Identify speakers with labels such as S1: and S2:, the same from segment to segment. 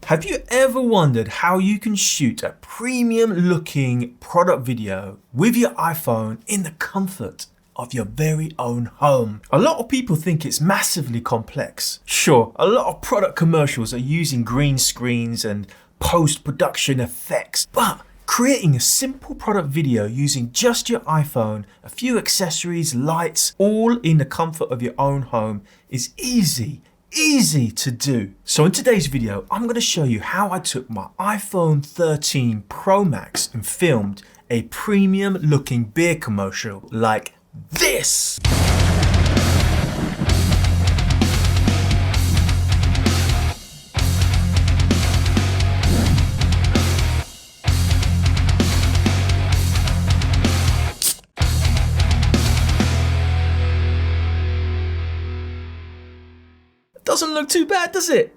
S1: Have you ever wondered how you can shoot a premium looking product video with your iPhone in the comfort of your very own home? A lot of people think it's massively complex. Sure, a lot of product commercials are using green screens and post-production effects, but creating a simple product video using just your iPhone, a few accessories, lights, all in the comfort of your own home is easy to do. So in today's video, I'm going to show you how I took my iPhone 13 Pro Max and filmed a premium looking beer commercial like this. Doesn't look too bad, does it?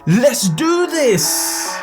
S1: Let's do this!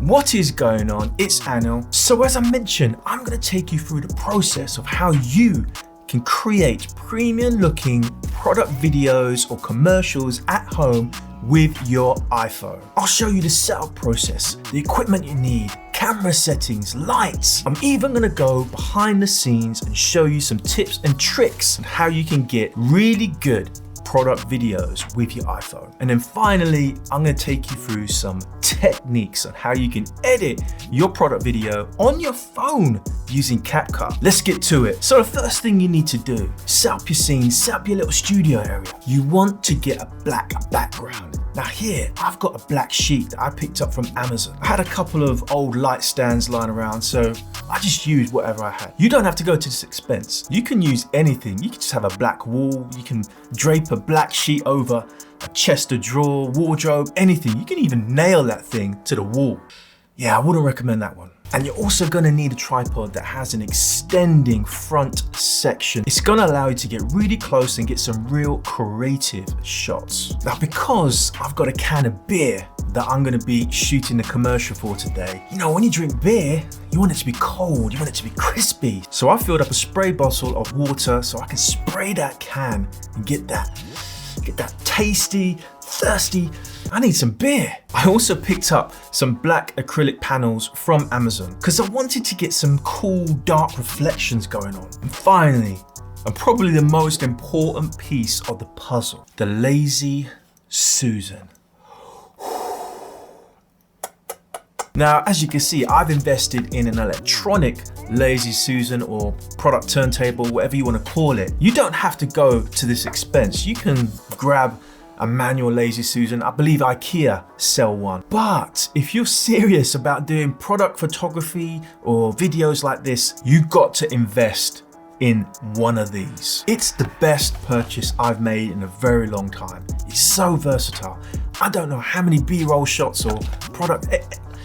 S1: What is going on? It's Anil. So as I mentioned, I'm going to take you through the process of how you can create premium looking product videos or commercials at home with your iPhone. I'll show you the setup process, the equipment you need, camera settings, lights. I'm even gonna go behind the scenes and show you some tips and tricks on how you can get really good product videos with your iPhone. And then finally, I'm gonna take you through some techniques on how you can edit your product video on your phone using CapCut. Let's get to it. So the first thing you need to do, set up your scene, set up your little studio area. You want to get a black background. Now here, I've got a black sheet that I picked up from Amazon. I had a couple of old light stands lying around, so I just used whatever I had. You don't have to go to this expense. You can use anything. You can just have a black wall. You can drape a black sheet over a chest of drawer, wardrobe, anything. You can even nail that thing to the wall. Yeah, I wouldn't recommend that one. And you're also gonna need a tripod that has an extending front section. It's gonna allow you to get really close and get some real creative shots. Now, because I've got a can of beer that I'm gonna be shooting the commercial for today, you know, when you drink beer, you want it to be cold, you want it to be crispy. So I filled up a spray bottle of water so I can spray that can and get that tasty, thirsty, I need some beer. I also picked up some black acrylic panels from Amazon because I wanted to get some cool dark reflections going on. And finally, and probably the most important piece of the puzzle, the Lazy Susan. Now, as you can see, I've invested in an electronic Lazy Susan or product turntable, whatever you want to call it. You don't have to go to this expense. You can grab a manual Lazy Susan. I believe IKEA sell one. But if you're serious about doing product photography or videos like this, you've got to invest in one of these. It's the best purchase I've made in a very long time. It's so versatile. I don't know how many B-roll shots or product.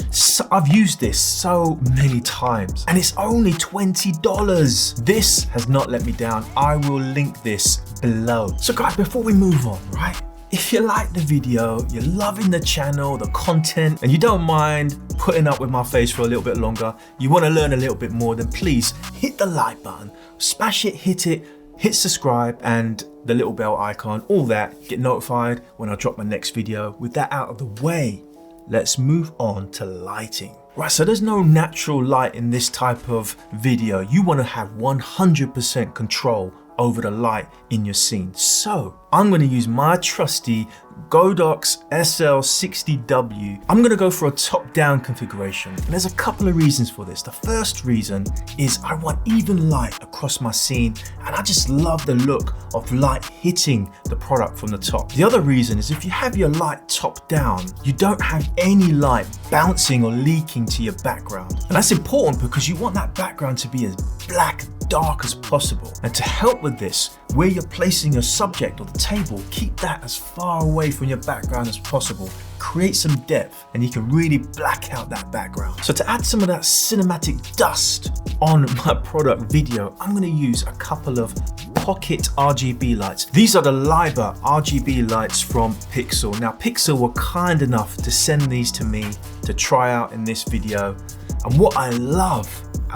S1: So I've used this so many times and it's only $20. This has not let me down. I will link this below. So guys, before we move on, right? If you like the video, you're loving the channel, the content, and you don't mind putting up with my face for a little bit longer, you want to learn a little bit more, then please hit the like button, smash it, hit subscribe and the little bell icon, all that, get notified when I drop my next video. With that out of the way, let's move on to lighting. Right, so there's no natural light in this type of video. You want to have 100% control over the light in your scene. So I'm going to use my trusty Godox SL60W. I'm going to go for a top-down configuration. And there's a couple of reasons for this. The first reason is I want even light across my scene and I just love the look of light hitting the product from the top. The other reason is if you have your light top down, you don't have any light bouncing or leaking to your background. And that's important because you want that background to be as black, dark as possible. And to help with this, where you're placing your subject or the table, keep that as far away from your background as possible. Create some depth and you can really black out that background. So to add some of that cinematic dust on my product video, I'm going to use a couple of pocket RGB lights. These are the Liber RGB lights from Pixel. Now Pixel were kind enough to send these to me to try out in this video. And what I love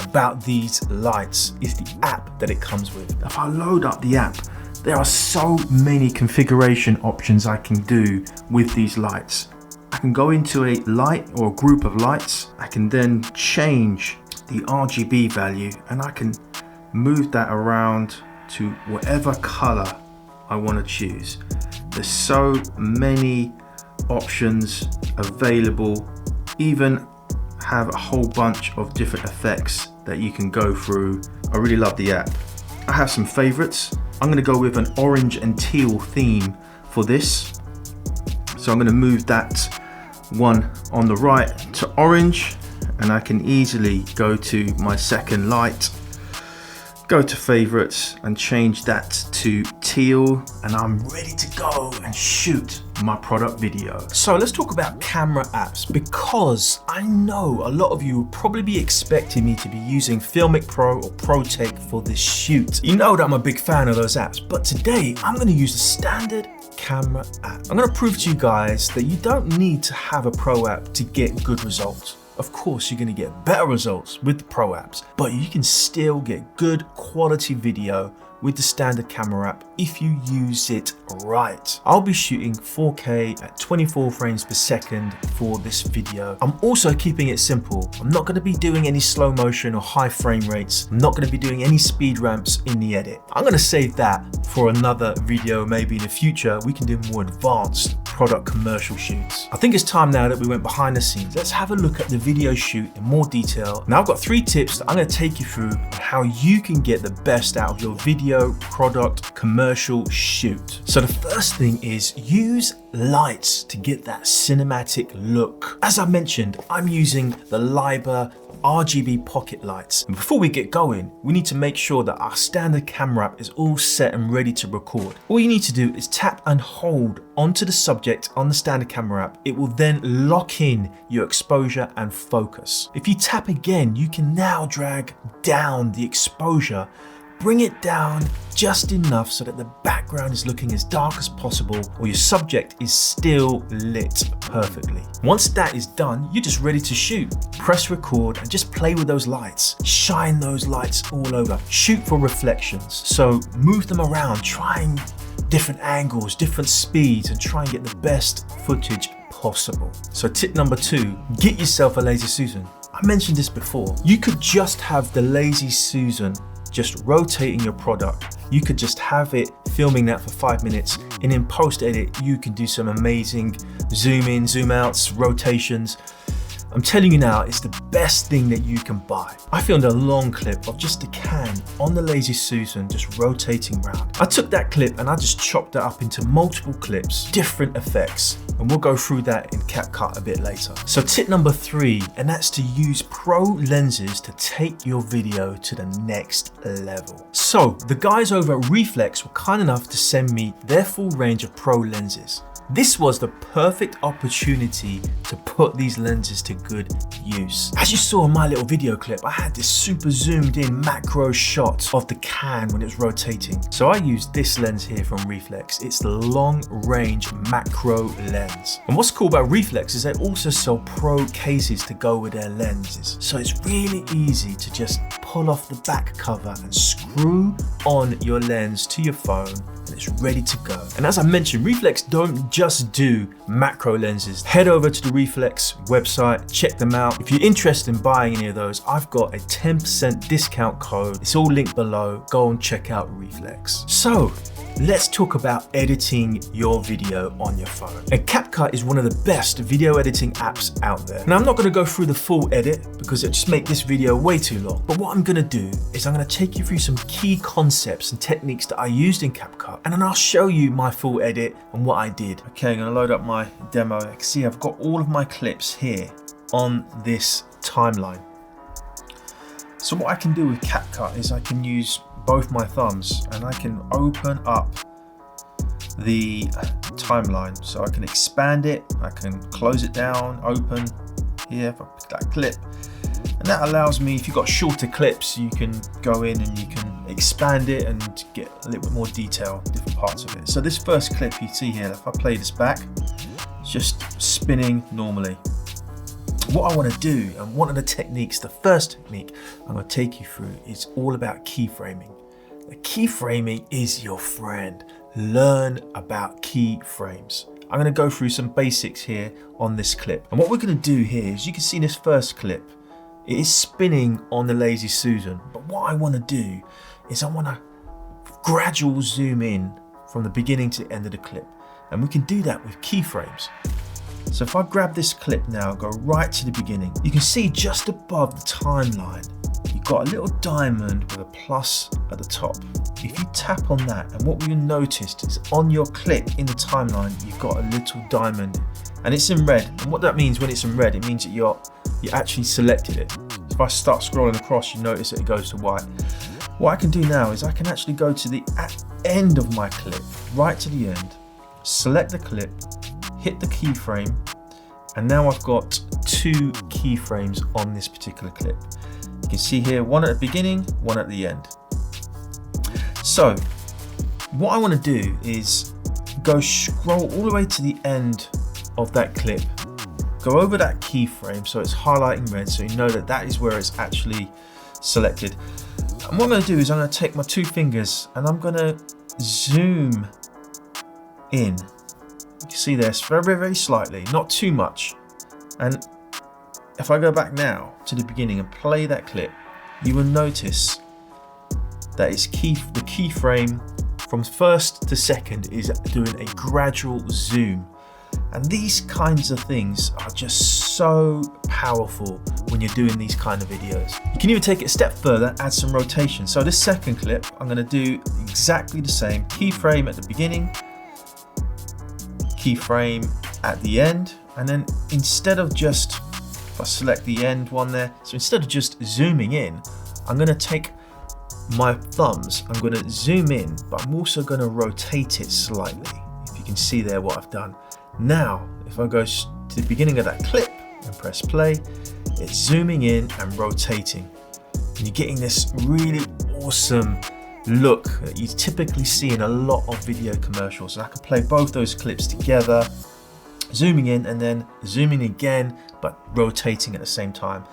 S1: about these lights is the app that it comes with. If I load up the app, There are so many configuration options I can do with these lights. I can go into a light or a group of lights. I can then change the RGB value and I can move that around to whatever color I want to choose. There's so many options available. Even have a whole bunch of different effects that you can go through. I really love the app. I have some favorites. I'm going to go with an orange and teal theme for this. So I'm going to move that one on the right to orange, and I can easily go to my second light, go to favorites and change that to teal, and I'm ready to go and shoot my product video. So let's talk about camera apps, because I know a lot of you will probably be expecting me to be using Filmic Pro or ProTake for this shoot. You know that I'm a big fan of those apps, but today I'm going to use the standard camera app. I'm going to prove to you guys that you don't need to have a pro app to get good results. Of course, you're going to get better results with the pro apps, but you can still get good quality video with the standard camera app if you use it right. I'll be shooting 4K at 24 frames per second for this video. I'm also keeping it simple. I'm not going to be doing any slow motion or high frame rates. I'm not going to be doing any speed ramps in the edit. I'm going to save that for another video. Maybe in the future we can do more advanced product commercial shoots. I think it's time now that we went behind the scenes. Let's have a look at the video shoot in more detail. Now I've got 3 tips that I'm going to take you through on how you can get the best out of your video product commercial shoot. So the first thing is use lights to get that cinematic look. As I mentioned, I'm using the Liber RGB pocket lights. And before we get going, we need to make sure that our standard camera app is all set and ready to record. All you need to do is tap and hold onto the subject on the standard camera app. It will then lock in your exposure and focus. If you tap again, you can now drag down the exposure. Bring it down just enough so that the background is looking as dark as possible, or your subject is still lit perfectly. Once that is done, you're just ready to shoot. Press record and just play with those lights. Shine those lights all over. Shoot for reflections. So move them around, trying different angles, different speeds, and try and get the best footage possible. So tip number 2, get yourself a Lazy Susan. I mentioned this before. You could just have the Lazy Susan just rotating your product. You could just have it filming that for 5 minutes, and in post edit you can do some amazing zoom in, zoom outs, rotations. I'm telling you now, it's the best thing that you can buy. I filmed a long clip of just a can on the Lazy Susan just rotating around. I took that clip and I just chopped it up into multiple clips, different effects, and we'll go through that in CapCut a bit later. So tip number 3, and that's to use pro lenses to take your video to the next level. So the guys over at Reflex were kind enough to send me their full range of pro lenses. This was the perfect opportunity to put these lenses to good use. As you saw in my little video clip, I had this super zoomed in macro shot of the can when it was rotating. So I used this lens here from Reflex. It's the long range macro lens. And what's cool about Reflex is they also sell pro cases to go with their lenses. So it's really easy to just pull off the back cover and screw on your lens to your phone, and it's ready to go. And as I mentioned, Reflex don't just do macro lenses. Head over to the Reflex website, check them out. If you're interested in buying any of those, I've got a 10% discount code. It's all linked below. Go and check out Reflex. So let's talk about editing your video on your phone. And CapCut is one of the best video editing apps out there. Now I'm not going to go through the full edit because it'll just make this video way too long. But what I'm going to do is I'm going to take you through some key concepts and techniques that I used in CapCut, and then I'll show you my full edit and what I did. Okay, I'm going to load up my demo. You can see I've got all of my clips here on this timeline. So what I can do with CapCut is I can use both my thumbs and I can open up the timeline. So I can expand it, I can close it down, open here if I pick that clip. And that allows me, if you've got shorter clips, you can go in and you can expand it and get a little bit more detail, different parts of it. So this first clip you see here, if I play this back, it's just spinning normally. What I want to do, and one of the techniques, the first technique I'm going to take you through, is all about keyframing. Keyframing is your friend. Learn about keyframes. I'm going to go through some basics here on this clip. And what we're going to do here is, you can see in this first clip, it is spinning on the Lazy Susan. But what I want to do is I want to gradual zoom in from the beginning to the end of the clip. And we can do that with keyframes. So if I grab this clip now, go right to the beginning, you can see just above the timeline, you've got a little diamond with a plus at the top. If you tap on that, and what we noticed is on your clip in the timeline, you've got a little diamond and it's in red. And what that means when it's in red, it means that you actually selected it. So if I start scrolling across, you notice that it goes to white. What I can do now is I can actually go to the end of my clip, right to the end, select the clip, hit the keyframe, and now I've got 2 keyframes on this particular clip. You can see here, one at the beginning, one at the end. So what I want to do is scroll all the way to the end of that clip, go over that keyframe so it's highlighting red, so you know that that is where it's actually selected. And what I'm going to do is I'm going to take my 2 fingers and I'm going to zoom in. You can see this very, very slightly, not too much. And if I go back now to the beginning and play that clip, you will notice that it's the keyframe from first to second is doing a gradual zoom. And these kinds of things are just so powerful when you're doing these kind of videos. You can even take it a step further, add some rotation. So this second clip, I'm going to do exactly the same. Keyframe at the beginning, keyframe at the end, and then instead of just, if I select the end one there, so instead of just zooming in, I'm going to take my thumbs, I'm going to zoom in, but I'm also going to rotate it slightly. If you can see there what I've done. Now, if I go to the beginning of that clip and press play, it's zooming in and rotating. And you're getting this really awesome look that you typically see in a lot of video commercials. So I can play both those clips together, zooming in and then zooming again, but rotating at the same time.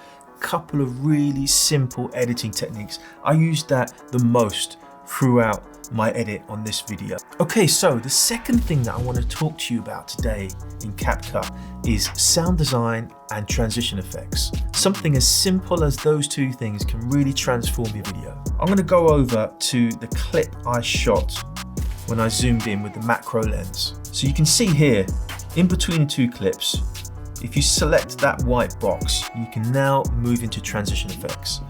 S1: Couple of really simple editing techniques. I use that the most throughout my edit on this video. Okay, so the second thing that I want to talk to you about today in CapCut is sound design and transition effects. Something as simple as those 2 things can really transform your video. I'm going to go over to the clip I shot when I zoomed in with the macro lens. So you can see here, in between the 2 clips, if you select that white box, you can now move into transition effects.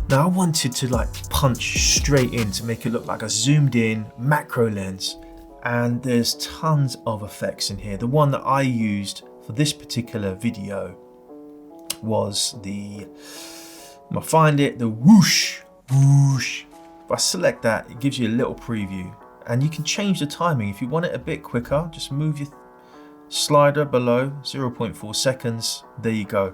S1: Now I wanted to punch straight in to make it look like a zoomed in macro lens, and there's tons of effects in here. The one that I used for this particular video was the whoosh, whoosh. If I select that, it gives you a little preview, and you can change the timing. If you want it a bit quicker, just move your slider below 0.4 seconds. There you go.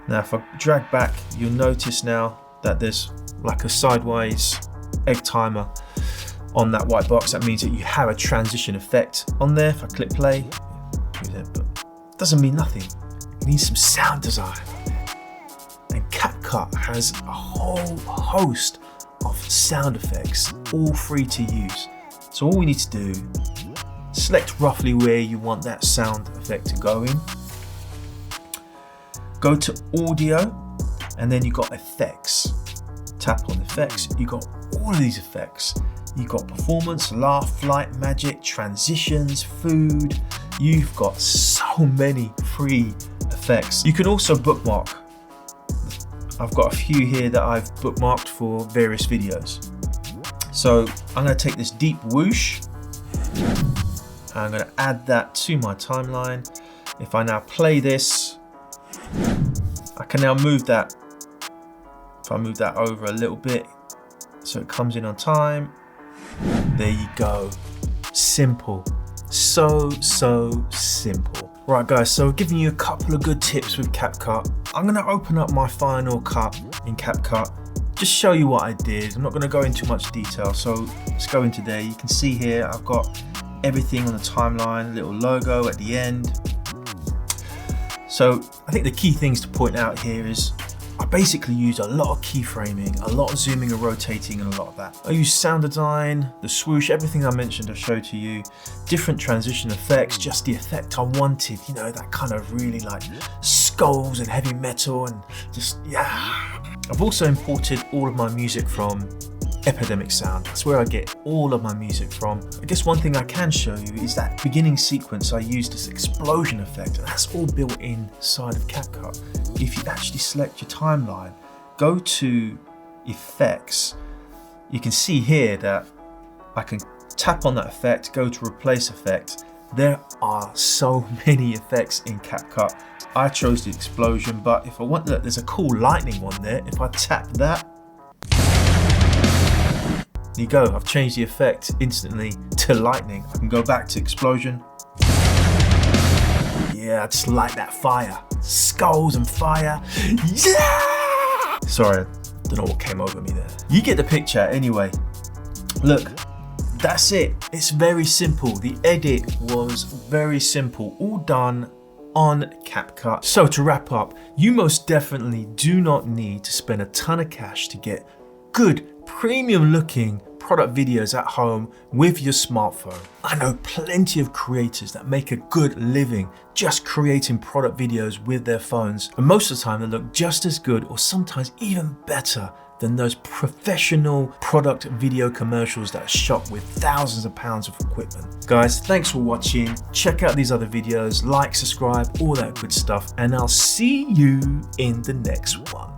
S1: Now if I drag back, you'll notice now that there's like a sideways egg timer on that white box. That means that you have a transition effect on there. If I click play, but it doesn't mean nothing. It needs some sound design. And CapCut has a whole host of sound effects, all free to use. So all we need to do, select roughly where you want that sound effect to go in. Go to audio, and then you've got effects. Tap on effects, you've got all of these effects. You've got performance, laugh, light, magic, transitions, food. You've got so many free effects. You can also bookmark. I've got a few here that I've bookmarked for various videos. So I'm going to take this deep whoosh, and I'm going to add that to my timeline. If I now play this, I can now move that. If I move that over a little bit so it comes in on time, there you go. Simple. So simple. Right guys, so I've given you a couple of good tips with CapCut. I'm going to open up my final cut in CapCut, just show you what I did. I'm not going to go into much detail, so let's go into there. You can see here I've got everything on the timeline, a little logo at the end. So I think the key things to point out here is I basically use a lot of keyframing, a lot of zooming and rotating, and a lot of that. I use sound design, the swoosh, everything I mentioned I showed to you, different transition effects, just the effect I wanted, you know, that kind of really like skulls and heavy metal and just, yeah. I've also imported all of my music from Epidemic Sound. That's where I get all of my music from. I guess one thing I can show you is that beginning sequence. I used this explosion effect, and that's all built inside of CapCut. If you actually select your timeline, go to effects, you can see here that I can tap on that effect, go to replace effect. There are so many effects in CapCut. I chose the explosion, but if I want, look, there's a cool lightning one there. If I tap that, there you go, I've changed the effect instantly to lightning. I can go back to explosion. Yeah, I just like that fire. Skulls and fire. Yeah! Sorry, I don't know what came over me there. You get the picture anyway. Look, that's it. It's very simple. The edit was very simple, all done on CapCut. So to wrap up, you most definitely do not need to spend a ton of cash to get good, premium looking product videos at home with your smartphone. I know plenty of creators that make a good living just creating product videos with their phones, and most of the time they look just as good or sometimes even better than those professional product video commercials that are shot with thousands of pounds of equipment. Guys, thanks for watching. Check out these other videos, like, subscribe, all that good stuff, and I'll see you in the next one.